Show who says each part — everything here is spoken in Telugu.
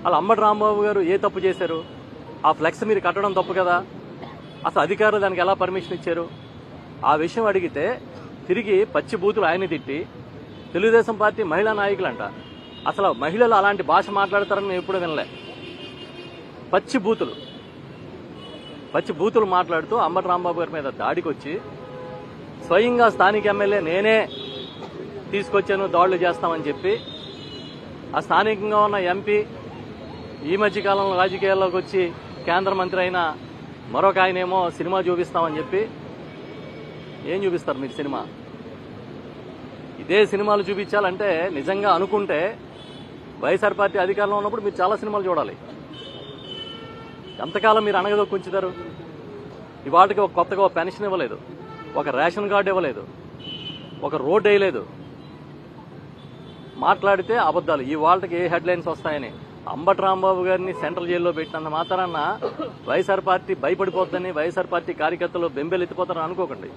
Speaker 1: అలా అంబటి రాంబాబు గారు ఏ తప్పు చేశారు? ఆ ఫ్లెక్స్ మీరు కట్టడం తప్పు కదా, అసలు అధికారులు దానికి ఎలా పర్మిషన్ ఇచ్చారు? ఆ విషయం అడిగితే తిరిగి పచ్చి బూతులు ఆయన తిట్టి తెలుగుదేశం పార్టీ మహిళా నాయకులంట. అసలు మహిళలు అలాంటి భాష మాట్లాడతారని నేను ఎప్పుడూ వినలే. పచ్చి బూతులు మాట్లాడుతూ అంబటి రాంబాబు గారి మీద దాడికి వచ్చి స్వయంగా స్థానిక ఎమ్మెల్యే నేనే తీసుకొచ్చాను దాడులు చేస్తామని చెప్పి ఆ స్థానికంగా ఉన్న ఎంపీ ఈ మధ్యకాలంలో రాజకీయాల్లోకి వచ్చి కేంద్ర మంత్రి అయిన మరొక ఆయనేమో సినిమా చూపిస్తామని చెప్పి ఏం చూపిస్తారు మీరు సినిమా? ఇదే సినిమాలు చూపించాలంటే నిజంగా అనుకుంటే వైఎస్ఆర్ పార్టీ అధికారంలో ఉన్నప్పుడు మీరు చాలా సినిమాలు చూడాలి. ఎంతకాలం మీరు అనగదొక్కి ఉంచుతారు? ఇవాటికి ఒక కొత్తగా ఒక పెన్షన్ ఇవ్వలేదు, ఒక రేషన్ కార్డు ఇవ్వలేదు, ఒక రోడ్డు వేయలేదు. మాట్లాడితే అబద్దాలు. ఈ వాళ్ళకి ఏ హెడ్లైన్స్ వస్తాయని అంబటి రాంబాబు గారిని సెంట్రల్ జైల్లో పెట్టినంత మాత్రాన వైఎస్ఆర్ పార్టీ భయపడిపోద్దని, వైఎస్ఆర్ పార్టీ కార్యకర్తలు బెంబేలు ఎత్తిపోతారని అనుకోకండి.